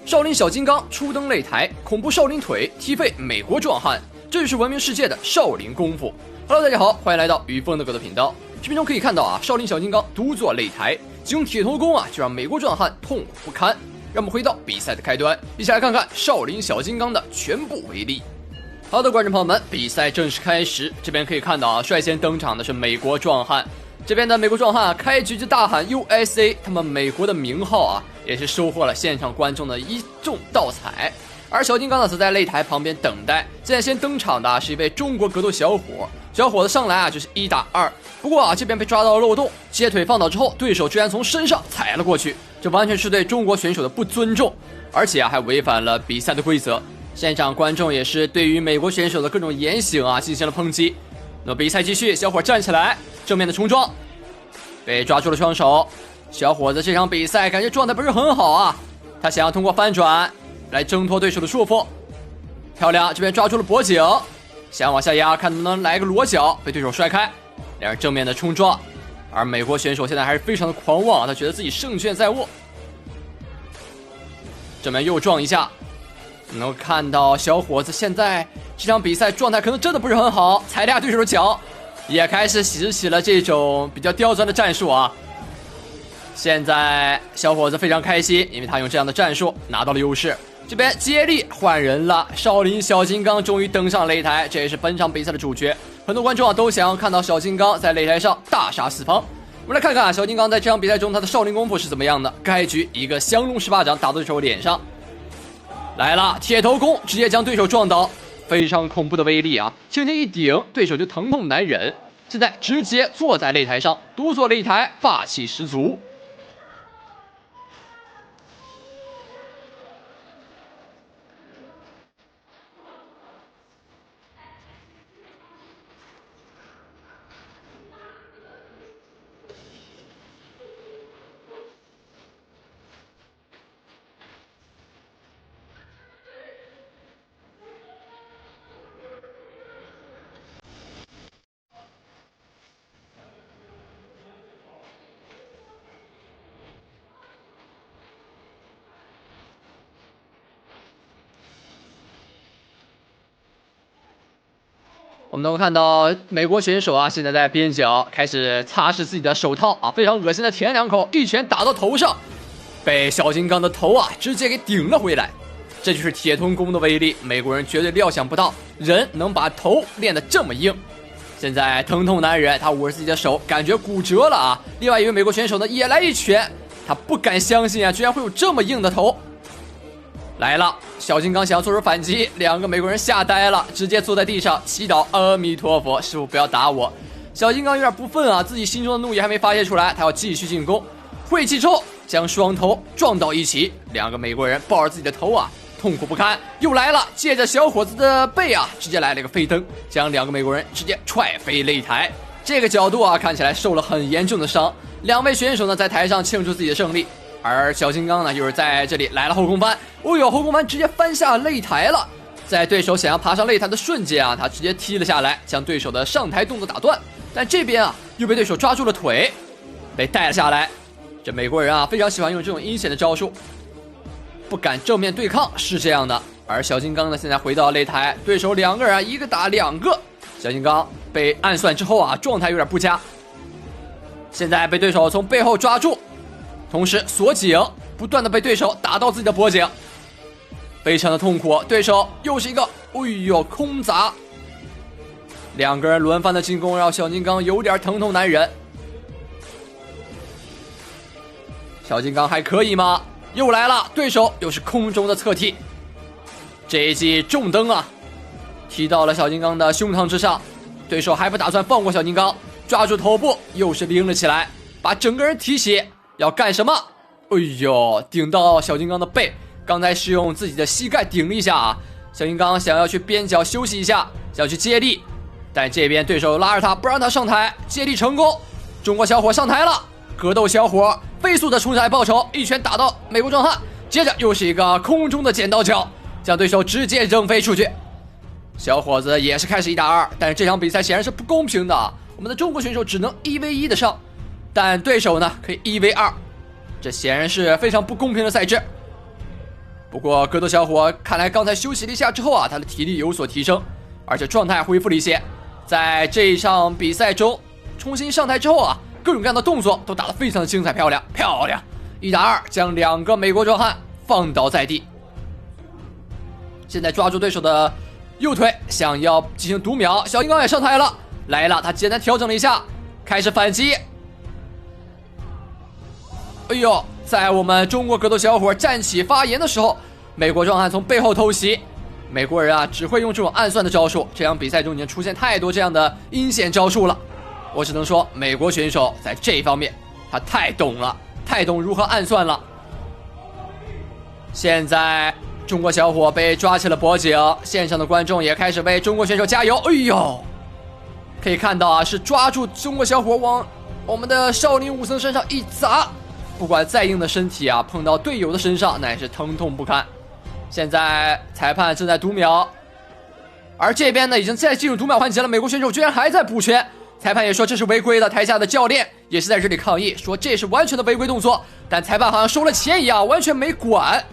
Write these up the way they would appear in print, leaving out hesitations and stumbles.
少林小金刚初登擂台，恐怖少林腿踢飞美国壮汉，这就是闻名世界的少林功夫。Hello， 大家好，欢迎来到于风的格斗频道。视频中可以看到啊，少林小金刚独坐擂台，只用铁头功啊，就让美国壮汉痛苦不堪。让我们回到比赛的开端，一起来看看少林小金刚的全部威力。好的，观众朋友们，比赛正式开始。这边可以看到啊，率先登场的是美国壮汉。这边的美国壮汉开局就大喊 USA， 他们美国的名号啊，也是收获了现场观众的一众盗彩。而小金刚呢，则在擂台旁边等待。现在先登场的是一位中国格斗小伙，小伙子上来啊就是1打2，不过啊这边被抓到了漏洞，接腿放倒之后，对手居然从身上踩了过去，这完全是对中国选手的不尊重，而且啊还违反了比赛的规则。现场观众也是对于美国选手的各种言行啊进行了抨击。那么比赛继续，小伙站起来，正面的冲撞，被抓住了双手。小伙子这场比赛感觉状态不是很好啊，他想要通过翻转来挣脱对手的束缚。漂亮，这边抓住了脖颈，想往下压，看能不能来个裸脚，被对手摔开。两人正面的冲撞，而美国选手现在还是非常的狂妄，他觉得自己胜券在握。正面又撞一下，能够看到小伙子现在这场比赛状态可能真的不是很好，踩了下对手的脚，也开始使起了这种比较刁钻的战术啊。现在小伙子非常开心，因为他用这样的战术拿到了优势。这边接力换人了，少林小金刚终于登上擂台，这也是本场比赛的主角。很多观众啊都想要看到小金刚在擂台上大杀四方。我们来看看小金刚在这场比赛中他的少林功夫是怎么样的。开局一个降龙十八掌打到对手脸上，来了铁头功，直接将对手撞倒，非常恐怖的威力啊！轻轻一顶，对手就疼痛难忍。现在直接坐在擂台上，独坐擂台，霸气十足。我们能够看到美国选手啊，现在在边角开始擦拭自己的手套啊，非常恶心的舔两口，一拳打到头上，被小金刚的头啊直接给顶了回来。这就是铁头功的威力，美国人绝对料想不到人能把头练得这么硬。现在疼痛难忍，他捂着自己的手，感觉骨折了啊。另外一位美国选手呢也来一拳，他不敢相信啊，居然会有这么硬的头。来了，小金刚想要做出反击，两个美国人吓呆了，直接坐在地上祈祷阿弥陀佛，师傅不要打我。小金刚有点不忿啊，自己心中的怒意还没发泄出来，他要继续进攻。晦气之后将双头撞到一起，两个美国人抱着自己的头啊痛苦不堪。又来了，借着小伙子的背啊直接来了一个飞蹬，将两个美国人直接踹飞擂台。这个角度啊看起来受了很严重的伤。两位选手呢在台上庆祝自己的胜利，而小金刚呢又是在这里来了后空翻。哦呦，后空翻直接翻下擂台了。在对手想要爬上擂台的瞬间啊，他直接踢了下来，将对手的上台动作打断。但这边啊又被对手抓住了腿，被带了下来。这美国人啊非常喜欢用这种阴险的招数，不敢正面对抗是这样的。而小金刚呢现在回到擂台，对手两个人啊一个打两个。小金刚被暗算之后啊状态有点不佳，现在被对手从背后抓住，同时锁颈，不断的被对手打到自己的脖颈，非常的痛苦。对手又是一个哎呦空砸，两个人轮番的进攻让小金刚有点疼痛难忍。小金刚还可以吗？又来了，对手又是空中的侧踢，这一记重蹬啊踢到了小金刚的胸膛之上，对手还不打算放过小金刚，抓住头部又是拎了起来，把整个人提起，要干什么？哎呦，顶到小金刚的背，刚才是用自己的膝盖顶了一下啊。小金刚想要去边角休息一下，想要去接力，但这边对手拉着他不让他上台，接力成功，中国小伙上台了。格斗小伙飞速的冲上来报仇，一拳打到美国壮汉，接着又是一个空中的剪刀脚，将对手直接扔飞出去。小伙子也是开始1打2，但是这场比赛显然是不公平的，我们的中国选手只能1v1的上，但对手呢可以1v2，这显然是非常不公平的赛制。不过格斗小伙看来刚才休息了一下之后啊，他的体力有所提升，而且状态恢复了一些。在这一场比赛中重新上台之后啊，各种各样的动作都打得非常的精彩漂亮，1打2将2个美国壮汉放倒在地。现在抓住对手的右腿，想要进行读秒，小金刚也上台了，来了，他简单调整了一下，开始反击。哎呦，在我们中国格斗小伙站起发言的时候，美国壮汉从背后偷袭。美国人啊，只会用这种暗算的招数，这场比赛中已经出现太多这样的阴险招数了。我只能说，美国选手在这一方面他太懂了，太懂如何暗算了。现在中国小伙被抓起了脖颈，现场的观众也开始为中国选手加油。哎呦，可以看到啊，是抓住中国小伙往我们的少林武僧身上一砸，不管再硬的身体啊，碰到队友的身上那也是疼痛不堪。现在裁判正在读秒，而这边呢已经在进入读秒环节了，美国选手居然还在补拳，裁判也说这是违规的，台下的教练也是在这里抗议，说这是完全的违规动作，但裁判好像收了钱一样，完全没管，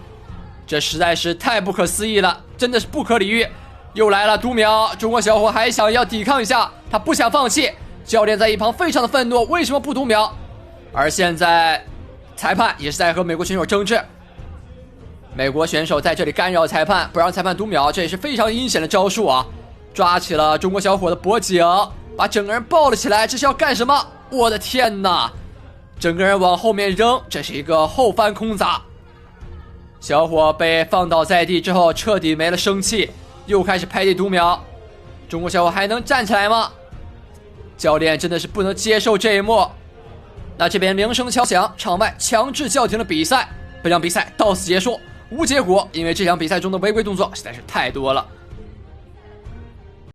这实在是太不可思议了，真的是不可理喻。又来了读秒，中国小伙还想要抵抗一下，他不想放弃，教练在一旁非常的愤怒，为什么不读秒？而现在裁判也是在和美国选手争执，美国选手在这里干扰裁判，不让裁判读秒，这也是非常阴险的招数啊！抓起了中国小伙的脖颈，把整个人抱了起来，这是要干什么？我的天哪！整个人往后面扔，这是一个后翻空砸。小伙被放倒在地之后，彻底没了生气，又开始拍地读秒。中国小伙还能站起来吗？教练真的是不能接受这一幕。那这边铃声敲响，场外强制叫停了比赛，本场比赛到此结束。无结果，因为这场比赛中的违规动作实在是太多了。